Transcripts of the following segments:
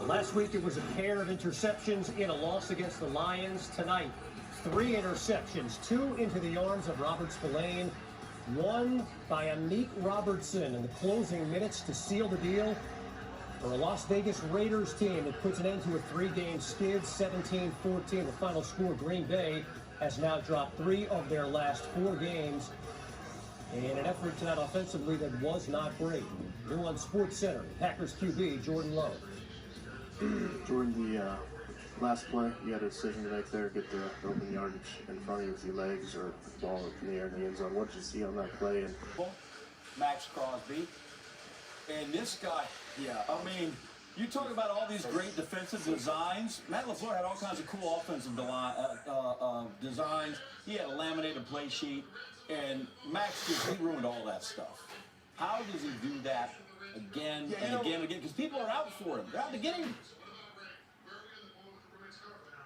Last week it was a pair of interceptions in a loss against the Lions. Tonight, 3 interceptions, 2 into the arms of Robert Spillane, 1 by Amik Robertson in the closing minutes to seal the deal for a Las Vegas Raiders team that puts an end to a 3-game skid. 17-14 the final score. Green Bay has now dropped 3 of their last 4 games in an effort tonight offensively that was not great. New on Sports Center, Packers QB Jordan Love. Jordan, the last play, you had a decision to make there, get the open yardage in front of you with your legs or the ball up in the air in the end zone. What did you see on that play? And Maxx Crosby. And this guy, I mean, you talk about all these great defensive designs. Matt LaFleur had all kinds of cool offensive designs. He had a laminated play sheet, and Max he ruined all that stuff. How does he do that again and again and again? Because people are out for him. They're out to get him.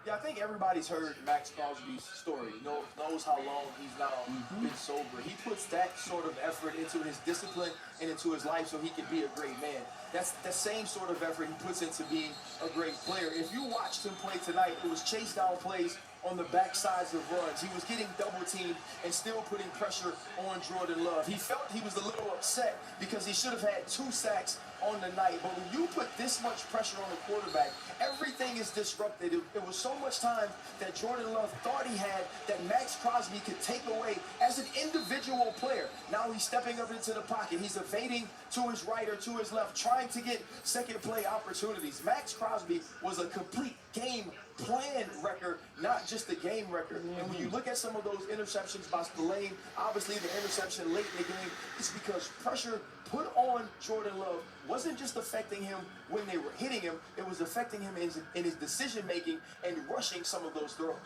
Yeah, I think everybody's heard Maxx Crosby's story. Knows how long he's now been sober. He puts that sort of effort into his discipline and into his life so he can be a great man. That's the same sort of effort he puts into being a great player. If you watched him play tonight, it was chase down plays on the backsides of runs. He was getting double teamed and still putting pressure on Jordan Love. He felt he was a little upset because he should have had 2 sacks on the night. But when you put this much pressure on the quarterback, everything is disrupted. It was so much time that Jordan Love thought he had that Maxx Crosby could take away as an individual player. Now he's stepping up into the pocket. He's evading to his right or to his left, trying to get second play opportunities. Maxx Crosby was a complete game plan record, not just a game record. And when you look at some of those interceptions by Spillane, obviously the interception late in the game, it's because pressure put on Jordan Love wasn't just affecting him when they were hitting him, it was affecting him in his decision-making and rushing some of those throws.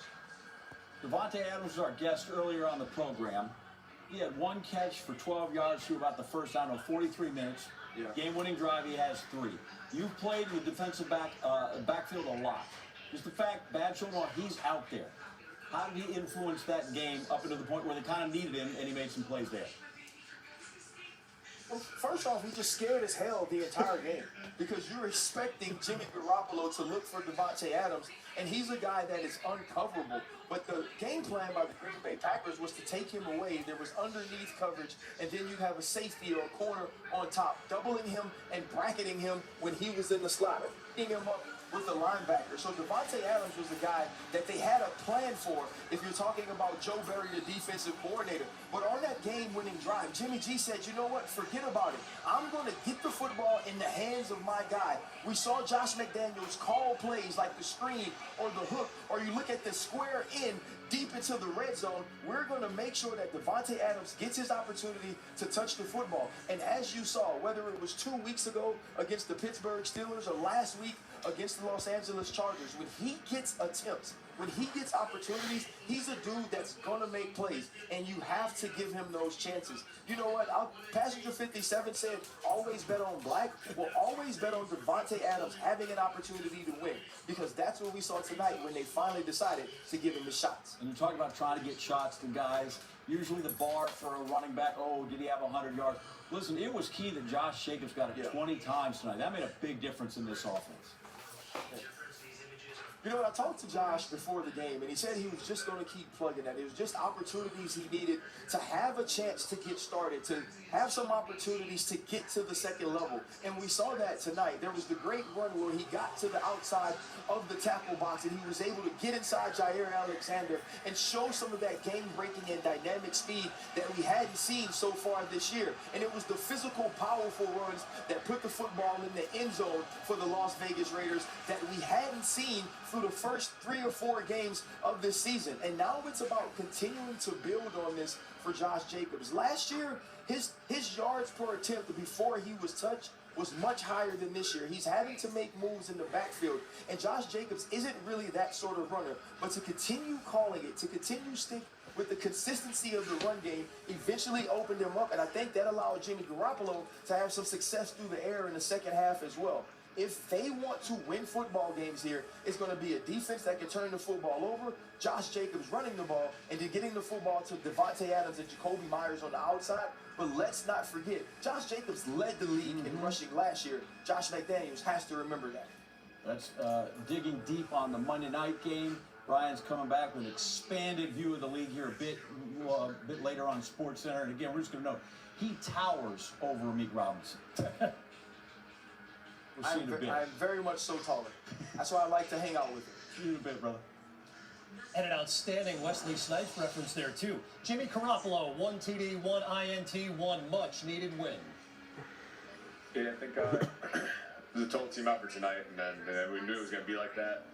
Davantae Adams was our guest earlier on the program. He had 1 catch for 12 yards through about the first, 43 minutes. Game-winning drive, he has 3. You've played with defensive backfield a lot. Just the fact, bad shoulder, he's out there. How did he influence that game up into the point where they kind of needed him and he made some plays there? Well, first off, he just scared as hell the entire game because you're expecting Jimmy Garoppolo to look for Davantae Adams, and he's a guy that is uncoverable. But the game plan by the Green Bay Packers was to take him away. There was underneath coverage, and then you have a safety or a corner on top, doubling him and bracketing him when he was in the slot, picking him up with the linebacker. So Davantae Adams was the guy that they had a plan for if you're talking about Joe Barry, the defensive coordinator. But on that game-winning drive, Jimmy G said, you know what, forget about it. I'm going to get the football in the hands of my guy. We saw Josh McDaniels call plays like the screen or the hook, or you look at the square in deep into the red zone. We're going to make sure that Davantae Adams gets his opportunity to touch the football. And as you saw, whether it was 2 weeks ago against the Pittsburgh Steelers or last week against the Los Angeles Chargers, when he gets attempts, when he gets opportunities, he's a dude that's going to make plays, and you have to give him those chances. You know what? Passenger 57 said, always bet on black. Well, always bet on Davantae Adams having an opportunity to win, because that's what we saw tonight when they finally decided to give him the shots. And you talk about trying to get shots to guys. Usually the bar for a running back, did he have 100 yards? Listen, it was key that Josh Jacobs got it 20 times tonight. That made a big difference in this offense. You know what, I talked to Josh before the game, and he said he was just going to keep plugging that. It was just opportunities he needed to have a chance to get started, to have some opportunities to get to the second level. And we saw that tonight. There was the great run where he got to the outside of the tackle box, and he was able to get inside Jair Alexander and show some of that game-breaking and dynamic speed that we hadn't seen so far this year. And it was the physical, powerful runs that put the football in the end zone for the Las Vegas Raiders that we hadn't seen through the first 3 or 4 games of this season. And now it's about continuing to build on this for Josh Jacobs. Last year, his yards per attempt before he was touched was much higher than this year. He's having to make moves in the backfield, and Josh Jacobs isn't really that sort of runner. But to continue calling it, to continue stick with the consistency of the run game, eventually opened him up, and I think that allowed Jimmy Garoppolo to have some success through the air in the second half as well. If they want to win football games here, it's going to be a defense that can turn the football over, Josh Jacobs running the ball, and then getting the football to Davantae Adams and Jakobi Meyers on the outside. But let's not forget, Josh Jacobs led the league in rushing last year. Josh McDaniels has to remember that. That's digging deep on the Monday night game. Brian's coming back with an expanded view of the league here a bit later on SportsCenter. And again, we're just going to know he towers over Meek Robinson. I'm very much so taller. That's why I like to hang out with him. See you in a bit, brother. And an outstanding Wesley Snipes reference there, too. Jimmy Garoppolo, 1 TD, 1 INT, 1 much-needed win. Yeah, I think it was a total team effort tonight, and we knew it was going to be like that.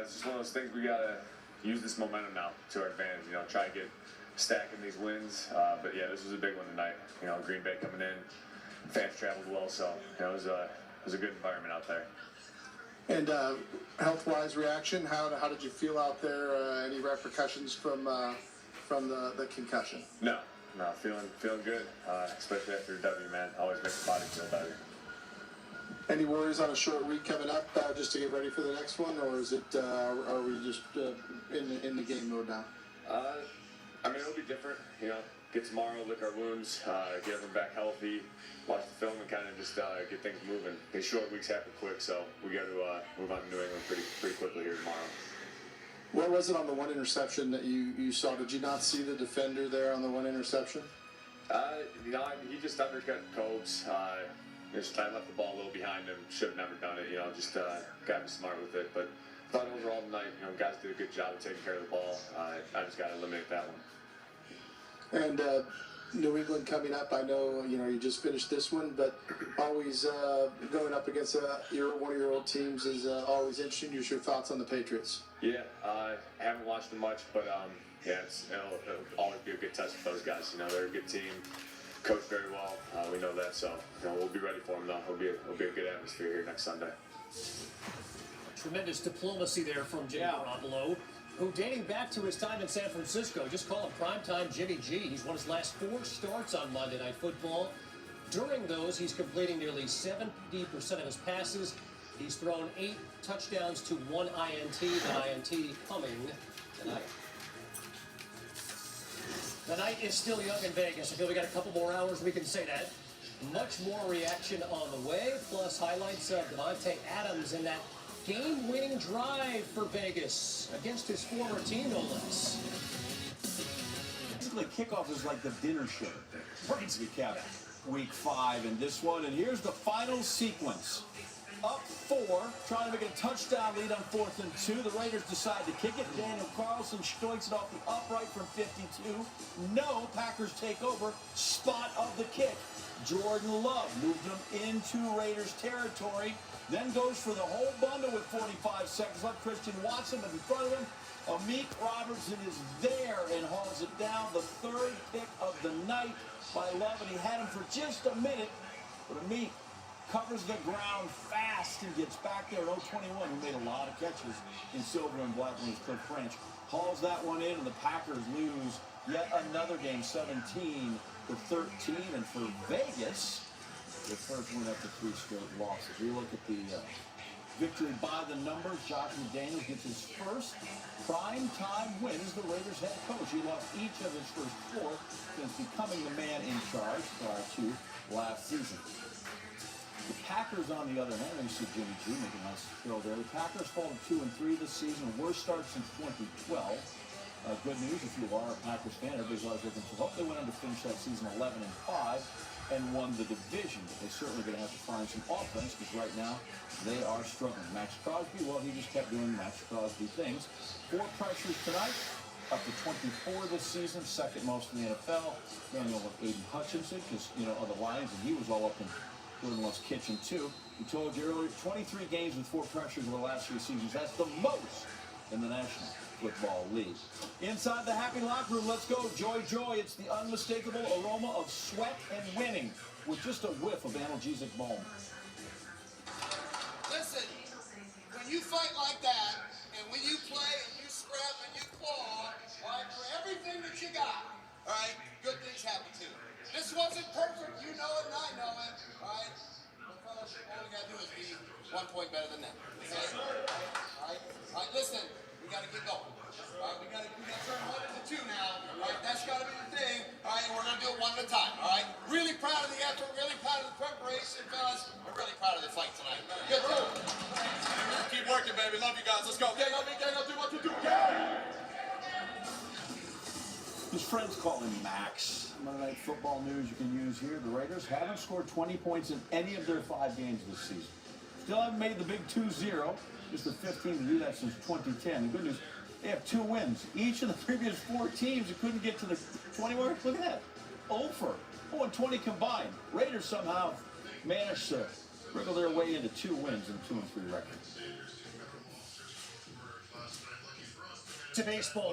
It's just one of those things we got to use this momentum now to our advantage, try to get stacking these wins. But yeah, this was a big one tonight. Green Bay coming in, fans traveled well, so it was a good environment out there. And health-wise reaction, how did you feel out there? Any repercussions from the concussion? No, feeling good, especially after a W, man. Always makes the body feel better. Any worries on a short week coming up just to get ready for the next one, or is it are we just in the game mode now? It'll be different. Get tomorrow, lick our wounds, get everyone back healthy, watch the film, and kind of just get things moving. These short weeks happen quick, so we got to move on to New England pretty quickly here tomorrow. What was it on the one interception that you saw? Did you not see the defender there on the one interception? He just undercut Cobes. I left the ball a little behind him. Should have never done it. Just got to be smart with it. But I thought overall tonight, guys did a good job of taking care of the ball. I just got to eliminate that one. And New England coming up, I know you just finished this one, but always going up against one of your old teams is always interesting. Use your thoughts on the Patriots. Yeah, I haven't watched them much, but it'll always be a good test with those guys. They're a good team, coached very well. We know that, so we'll be ready for them. Though it'll be a good atmosphere here next Sunday. Tremendous diplomacy there from Jimmy Garoppolo, who, dating back to his time in San Francisco, just call him primetime Jimmy G. He's won his last 4 starts on Monday Night Football. During those, he's completing nearly 70% of his passes. He's thrown 8 touchdowns to 1 INT, the INT coming tonight. The night is still young in Vegas. I feel we got a couple more hours, we can say that. Much more reaction on the way, plus highlights of Davantae Adams in that game-winning drive for Vegas against his former team, no less. Basically, kickoff is like the dinner show. Right. Recap week 5 in this one, and here's the final sequence. Up 4, trying to make a touchdown lead on 4th and 2. The Raiders decide to kick it. Daniel Carlson strikes it off the upright from 52. No, Packers take over. Spot of the kick. Jordan Love moved them into Raiders territory. Then goes for the whole bundle with 45 seconds left. Christian Watson in front of him. Meek Robertson is there and hauls it down. The 3rd pick of the night by Love, and he had him for just a minute. But Meek covers the ground fast and gets back there. 0-21, who made a lot of catches in silver and black when he was Cliff Branch. Hauls that one in, and the Packers lose yet another game, 17-13. And for Vegas, the first win after 3 straight losses. We look at the victory by the numbers. Josh McDaniels gets his first prime-time win as the Raiders head coach. He lost each of his first 4 since becoming the man in charge prior to last season. The Packers, on the other hand, you see Jimmy G making a nice throw there. The Packers fall to 2-3 this season, worst start since 2012. Good news if you are a Packers fan. Everybody's always looking for hope. They went on to finish that season 11-5 and won the division. But they're certainly going to have to find some offense because right now they are struggling. Maxx Crosby, well, he just kept doing Maxx Crosby things. 4 pressures tonight, up to 24 this season, 2nd most in the NFL. Daniel with Aiden Hutchinson because, of the Lions, and he was all up in Jordan-Love's kitchen too. We told you earlier, 23 games with 4 pressures over the last 3 seasons. That's the most in the National Football League. Inside the happy locker room, let's go. Joy, joy. It's the unmistakable aroma of sweat and winning with just a whiff of analgesic balm. Listen, when you fight like that, and when you play and you scrap and you claw, right, for everything that you got, all right, good things happen to you. This wasn't perfect, you know it and I know it, all right? But fellas, all we gotta do is be 1 point better than them. Okay? All right, listen, we gotta get going. All right, we gotta turn 1 into 2 now. All right, that's gotta be the thing. All right, and we're gonna do it 1 at a time. All right, really proud of the effort, really proud of the preparation, fellas. We're really proud of the fight tonight. Good job. love you guys. Let's go. Gang on me, gang on, do what you do. Gang! His friends call him Max. Monday Night Football news you can use here. The Raiders haven't scored 20 points in any of their 5 games this season. Still haven't made the big 2-0. Just the 15th to do that since 2010. The good news, they have 2 wins. Each of the previous 4 teams who couldn't get to the 20 mark, look at that. 0-20 combined. Raiders somehow managed to wriggle their way into 2 wins and 2-3 records. To baseball.